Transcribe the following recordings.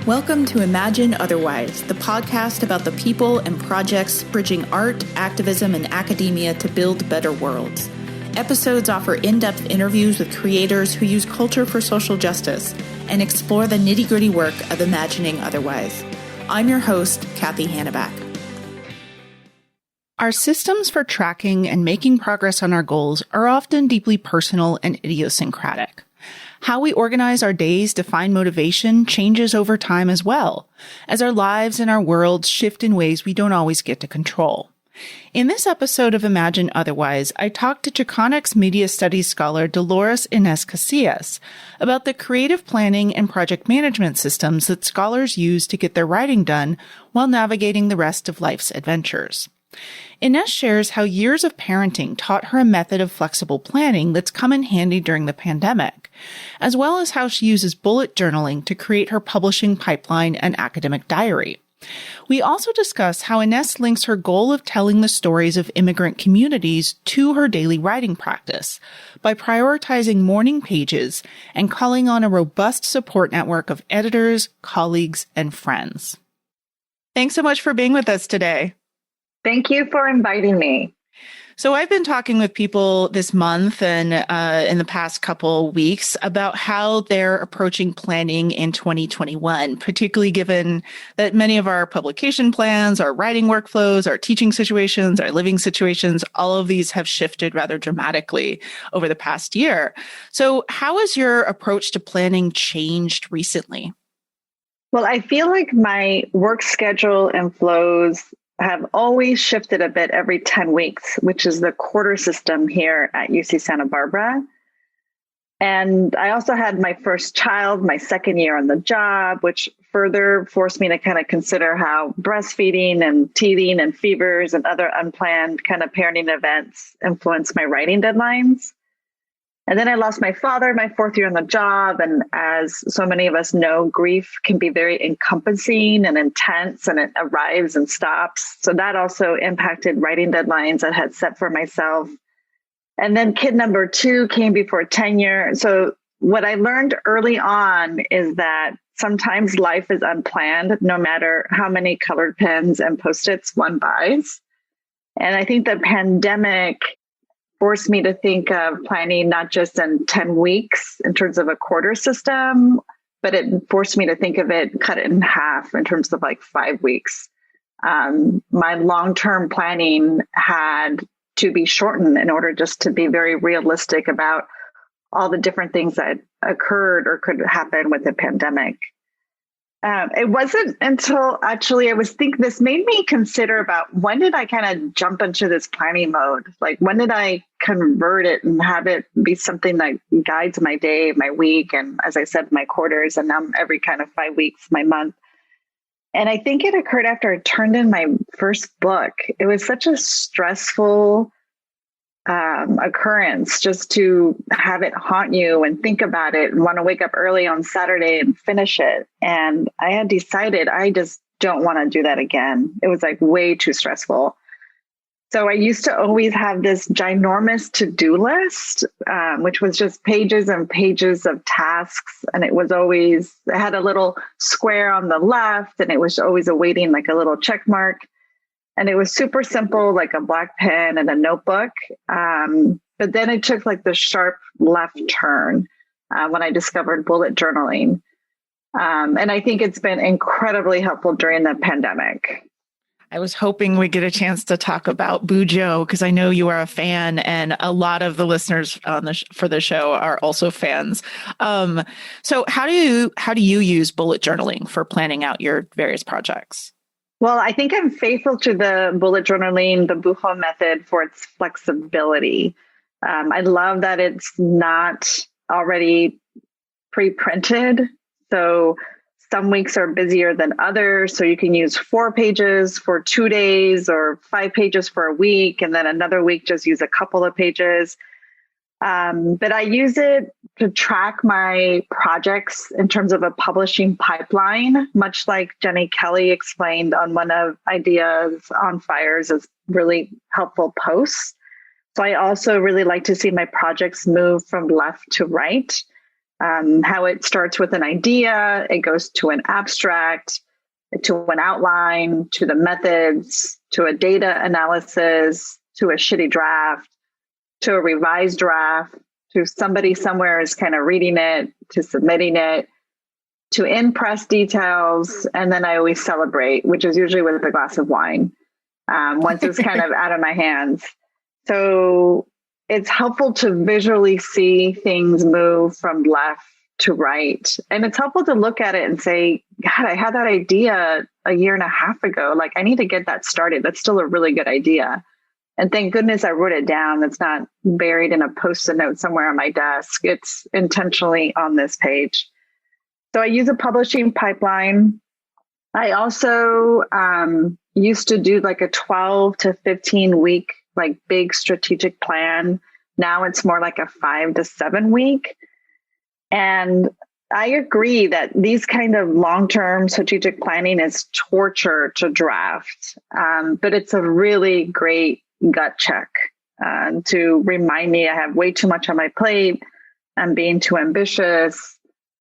Welcome to Imagine Otherwise, the podcast about the people and projects bridging art, activism, and academia to build better worlds. Episodes offer in-depth interviews with creators who use culture for social justice and explore the nitty-gritty work of imagining otherwise. I'm your host, Cathy Hannabach. Our systems for tracking and making progress on our goals are often deeply personal and idiosyncratic. How we organize our days to find motivation changes over time as well, as our lives and our worlds shift in ways we don't always get to control. In this episode of Imagine Otherwise, I talked to Chicanx media studies scholar Dolores Inés Casillas about the creative planning and project management systems that scholars use to get their writing done while navigating the rest of life's adventures. Inés shares how years of parenting taught her a method of flexible planning that's come in handy during the pandemic, as well as how she uses bullet journaling to create her publishing pipeline and academic diary. We also discuss how Inés links her goal of telling the stories of immigrant communities to her daily writing practice by prioritizing morning pages and calling on a robust support network of editors, colleagues, and friends. Thanks so much for being with us today. Thank you for inviting me. So I've been talking with people this month and in the past couple weeks about how they're approaching planning in 2021, particularly given that many of our publication plans, our writing workflows, our teaching situations, our living situations, all of these have shifted rather dramatically over the past year. So how has your approach to planning changed recently? Well, I feel like my work schedule and flows have always shifted a bit every 10 weeks, which is the quarter system here at UC Santa Barbara. And I also had my first child, my second year on the job, which further forced me to kind of consider how breastfeeding and teething and fevers and other unplanned kind of parenting events influence my writing deadlines. And then I lost my father my fourth year on the job. And as so many of us know, grief can be very encompassing and intense, and it arrives and stops. So that also impacted writing deadlines I had set for myself. And then kid number 2 came before tenure. So what I learned early on is that sometimes life is unplanned, no matter how many colored pens and Post-its one buys. And I think the pandemic forced me to think of planning not just in 10 weeks in terms of a quarter system, but it forced me to think of it, cut it in half in terms of like 5 weeks. My long-term planning had to be shortened in order just to be very realistic about all the different things that occurred or could happen with the pandemic. It wasn't until actually this made me consider about when did I kind of jump into this planning mode? Like when did I convert it and have it be something that guides my day, my week, and as I said, my quarters, and now every kind of 5 weeks, my month. And I think it occurred after I turned in my first book. It was such a stressful occurrence just to have it haunt you and think about it and want to wake up early on Saturday and finish it. And I had decided I just don't want to do that again. It was like way too stressful. So I used to always have this ginormous to-do list, which was just pages and pages of tasks. And it had a little square on the left, and it was always awaiting like a little check mark. And it was super simple, like a black pen and a notebook. But then it took like the sharp left turn when I discovered bullet journaling. And I think it's been incredibly helpful during the pandemic. I was hoping we get a chance to talk about Bujo because I know you are a fan, and a lot of the listeners for the show are also fans. So how do you use bullet journaling for planning out your various projects? Well, I think I'm faithful to the bullet journaling, the Bujo method, for its flexibility. I love that it's not already pre-printed. So some weeks are busier than others. So you can use 4 pages for 2 days or 5 pages for a week. And then another week, just use a couple of pages. But I use it to track my projects in terms of a publishing pipeline, much like Jenny Kelly explained on one of Ideas on Fires as really helpful posts. So I also really like to see my projects move from left to right. how it starts with an idea, it goes to an abstract, to an outline, to the methods, to a data analysis, to a shitty draft, to a revised draft, to somebody somewhere is kind of reading it, to submitting it, to in-press details. And then I always celebrate, which is usually with a glass of wine, once it's kind of out of my hands. So it's helpful to visually see things move from left to right. And it's helpful to look at it and say, God, I had that idea a year and a half ago. Like, I need to get that started. That's still a really good idea. And thank goodness I wrote it down. It's not buried in a Post-it note somewhere on my desk. It's intentionally on this page. So I use a publishing pipeline. I also used to do like a 12 to 15 week, like big strategic plan. Now it's more like a 5 to 7 week. And I agree that these kind of long-term strategic planning is torture to draft, but it's a really great gut check to remind me I have way too much on my plate. I'm being too ambitious,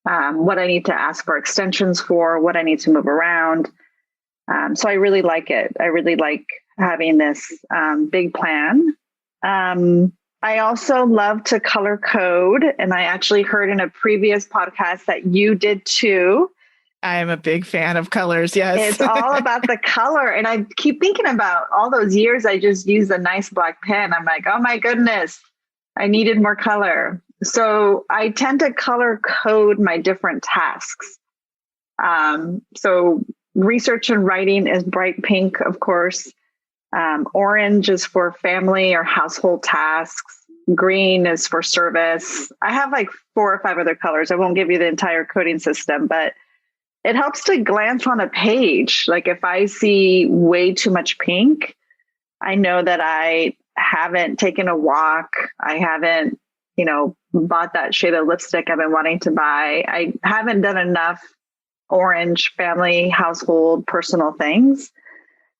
what I need to ask for extensions for, what I need to move around. So I really like it. I really like having this big plan. I also love to color code. And I actually heard in a previous podcast that you did too. I am a big fan of colors. Yes. It's all about the color. And I keep thinking about all those years I just used a nice black pen. I'm like, oh my goodness, I needed more color. So I tend to color code my different tasks. So research and writing is bright pink, of course. Orange is for family or household tasks. Green is for service. I have like 4 or 5 other colors. I won't give you the entire coding system, but it helps to glance on a page. Like if I see way too much pink, I know that I haven't taken a walk. I haven't, bought that shade of lipstick I've been wanting to buy. I haven't done enough orange family, household, personal things.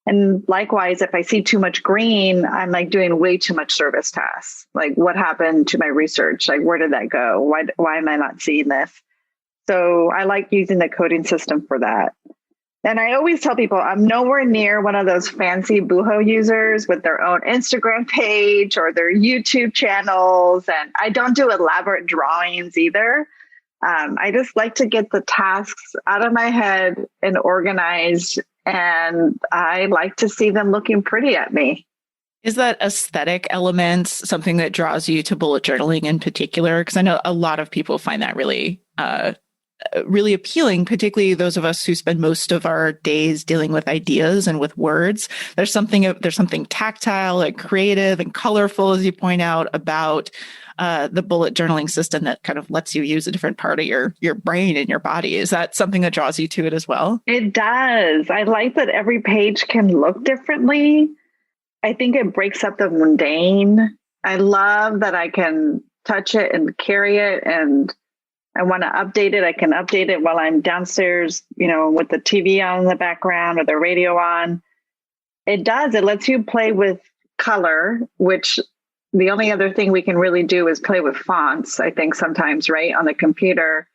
And likewise, if I see too much green, I'm like doing way too much service tasks. Like what happened to my research? Like where did that go? Why am I not seeing this? So I like using the coding system for that. And I always tell people I'm nowhere near one of those fancy Booho users with their own Instagram page or their YouTube channels. And I don't do elaborate drawings either. I just like to get the tasks out of my head and organized. And I like to see them looking pretty at me. Is that aesthetic element something that draws you to bullet journaling in particular? Because I know a lot of people find that really appealing, particularly those of us who spend most of our days dealing with ideas and with words. There's something tactile and creative and colorful, as you point out, about the bullet journaling system that kind of lets you use a different part of your brain and your body. Is that something that draws you to it as well? It does. I like that every page can look differently. I think it breaks up the mundane. I love that I can touch it and carry it, and I want to update it. I can update it while I'm downstairs, with the TV on in the background or the radio on. It does. It lets you play with color, which the only other thing we can really do is play with fonts, I think sometimes, right, on the computer.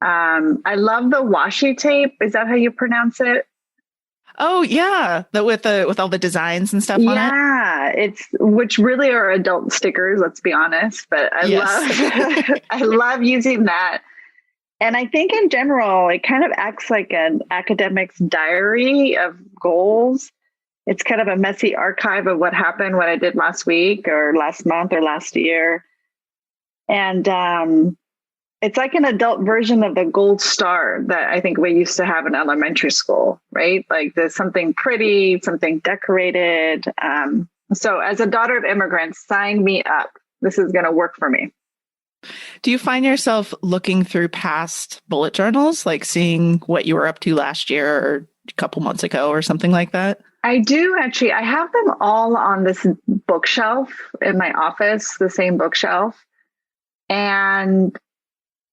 I love the washi tape. Is that how you pronounce it? Oh yeah, with all the designs and stuff on it. Yeah, which really are adult stickers, let's be honest. But I love using that. And I think in general, it kind of acts like an academic's diary of goals. It's kind of a messy archive of what happened, what I did last week or last month or last year. And it's like an adult version of the gold star that I think we used to have in elementary school, right? Like there's something pretty, something decorated. So as a daughter of immigrants, sign me up. This is going to work for me. Do you find yourself looking through past bullet journals, like seeing what you were up to last year or a couple months ago or something like that? I do actually. I have them all on this bookshelf in my office, the same bookshelf. And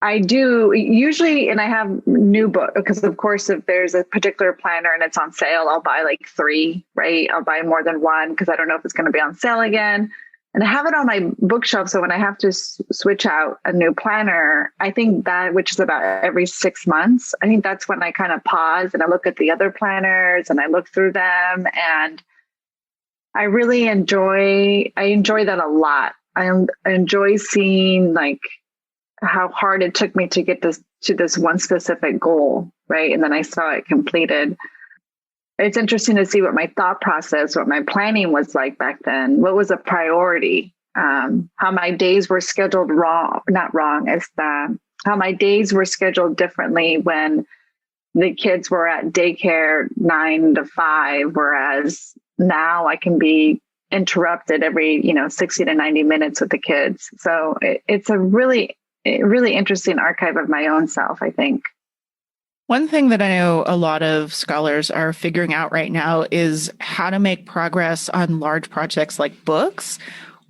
I do usually, and I have new book because of course, if there's a particular planner and it's on sale, I'll buy like 3, right? I'll buy more than one because I don't know if it's going to be on sale again. And I have it on my bookshelf. So when I have to switch out a new planner, I think that, which is about every 6 months, I think that's when I kind of pause and I look at the other planners and I look through them. And I really enjoy that a lot. I enjoy seeing like how hard it took me to get to this one specific goal, right? And then I saw it completed. It's interesting to see what my thought process, what my planning was like back then. What was a priority? How my days were scheduled how my days were scheduled differently when the kids were at daycare 9 to 5, whereas now I can be interrupted every 60 to 90 minutes with the kids. So it's a really interesting archive of my own self, I think. One thing that I know a lot of scholars are figuring out right now is how to make progress on large projects like books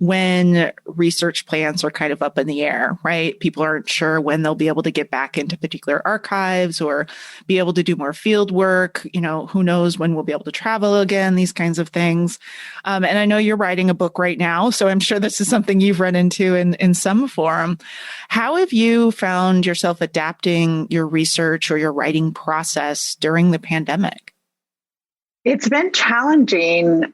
when research plans are kind of up in the air, right? People aren't sure when they'll be able to get back into particular archives or be able to do more field work. Who knows when we'll be able to travel again, these kinds of things. And I know you're writing a book right now, so I'm sure this is something you've run into in some form. How have you found yourself adapting your research or your writing process during the pandemic? It's been challenging.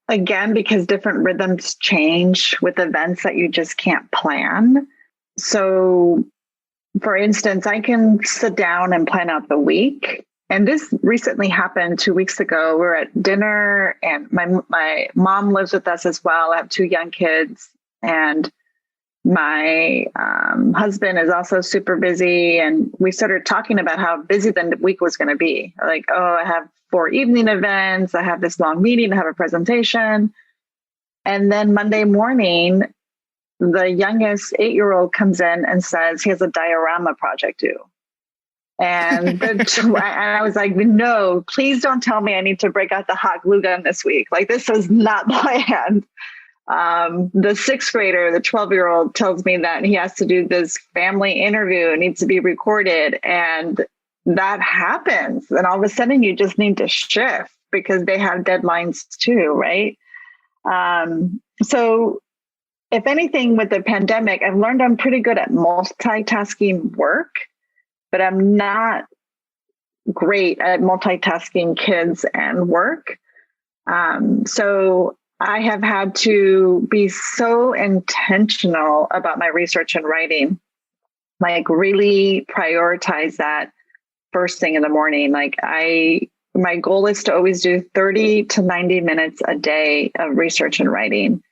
Again, because different rhythms change with events that you just can't plan. So, for instance, I can sit down and plan out the week. And this recently happened 2 weeks ago. We were at dinner and my mom lives with us as well. I have 2 young kids and my husband is also super busy. And we started talking about how busy the week was going to be. Like, I have 4 evening events. I have this long meeting. I have a presentation. And then Monday morning, the youngest 8-year-old comes in and says he has a diorama project due. And I was like, no, please don't tell me I need to break out the hot glue gun this week. Like, this was not planned. The 6th grader, the 12-year-old, tells me that he has to do this family interview. It needs to be recorded. And that happens. And all of a sudden you just need to shift because they have deadlines too, right? So if anything with the pandemic, I've learned I'm pretty good at multitasking work, but I'm not great at multitasking kids and work. So I have had to be so intentional about my research and writing, like really prioritize that first thing in the morning. Like my goal is to always do 30 to 90 minutes a day of research and writing,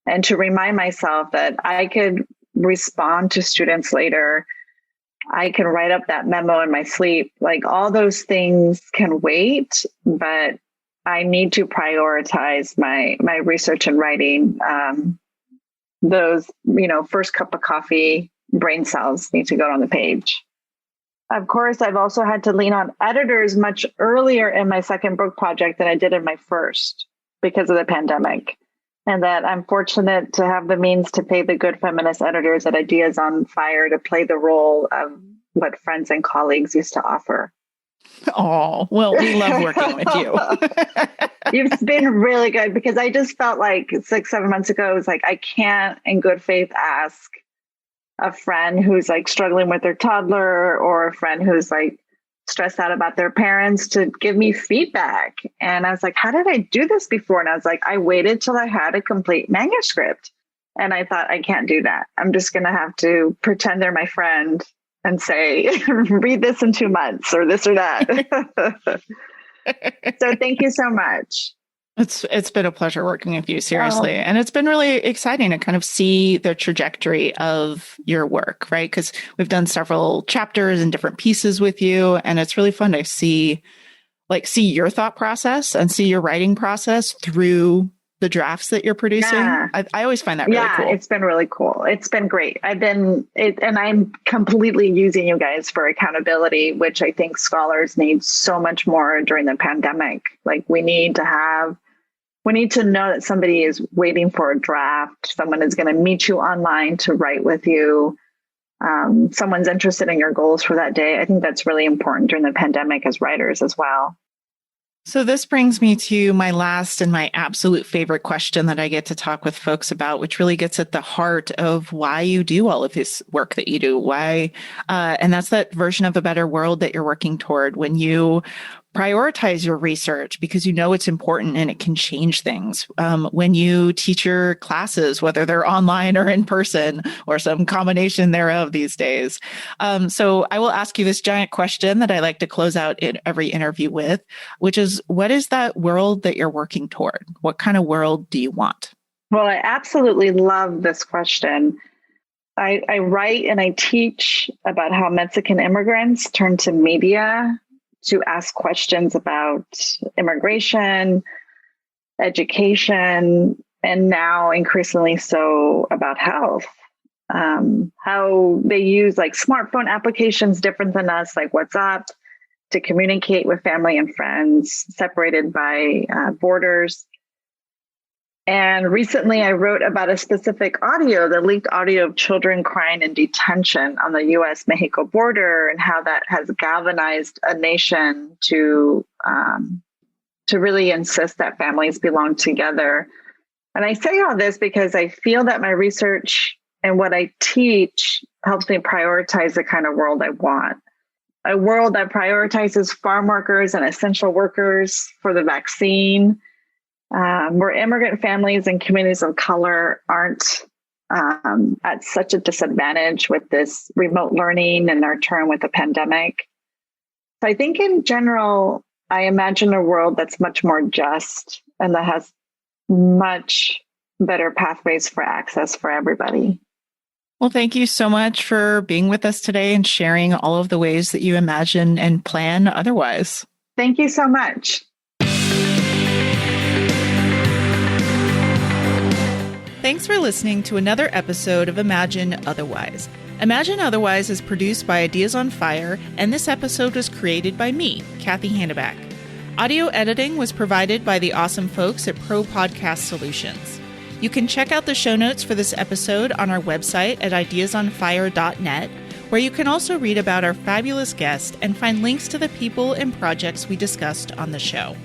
and to remind myself that I could respond to students later. I can write up that memo in my sleep. Like, all those things can wait, but I need to prioritize my research and writing. Those, first cup of coffee brain cells need to go on the page. Of course, I've also had to lean on editors much earlier in my second book project than I did in my first because of the pandemic. And that I'm fortunate to have the means to pay the good feminist editors at Ideas on Fire to play the role of what friends and colleagues used to offer. Oh, well, we love working with you. You've been really good, because I just felt like 6-7 months ago, it was like, I can't in good faith ask a friend who's like struggling with their toddler or a friend who's like stressed out about their parents to give me feedback. And I was like, how did I do this before? And I was like, I waited till I had a complete manuscript. And I thought, I can't do that. I'm just going to have to pretend they're my friend and say, read this in 2 months or this or that. So thank you so much. It's been a pleasure working with you, seriously. And it's been really exciting to kind of see the trajectory of your work, right? Because we've done several chapters and different pieces with you. And it's really fun to see your thought process and see your writing process through the drafts that you're producing. Yeah. I always find that really cool. Yeah, it's been really cool. It's been great. And I'm completely using you guys for accountability, which I think scholars need so much more during the pandemic. Like, we need to know that somebody is waiting for a draft. Someone is going to meet you online to write with you. Someone's interested in your goals for that day. I think that's really important during the pandemic as writers as well. So this brings me to my last and my absolute favorite question that I get to talk with folks about, which really gets at the heart of why you do all of this work that you do. Why, and that's that version of a better world that you're working toward when you prioritize your research because you know it's important and it can change things. When you teach your classes, whether they're online or in person or some combination thereof these days. So I will ask you this giant question that I like to close out in every interview with, which is, what is that world that you're working toward? What kind of world do you want? Well, I absolutely love this question. I write and I teach about how Mexican immigrants turn to media to ask questions about immigration, education, and now increasingly so about health. How they use like smartphone applications different than us, like WhatsApp, to communicate with family and friends separated by borders. And recently I wrote about a specific audio, the leaked audio of children crying in detention on the US-Mexico border, and how that has galvanized a nation to really insist that families belong together. And I say all this because I feel that my research and what I teach helps me prioritize the kind of world I want. A world that prioritizes farm workers and essential workers for the vaccine, where immigrant families and communities of color aren't at such a disadvantage with this remote learning and our turn with the pandemic. So I think in general, I imagine a world that's much more just and that has much better pathways for access for everybody. Well, thank you so much for being with us today and sharing all of the ways that you imagine and plan otherwise. Thank you so much. Thanks for listening to another episode of Imagine Otherwise. Imagine Otherwise is produced by Ideas on Fire, and this episode was created by me, Cathy Hannabach. Audio editing was provided by the awesome folks at Pro Podcast Solutions. You can check out the show notes for this episode on our website at ideasonfire.net, where you can also read about our fabulous guest and find links to the people and projects we discussed on the show.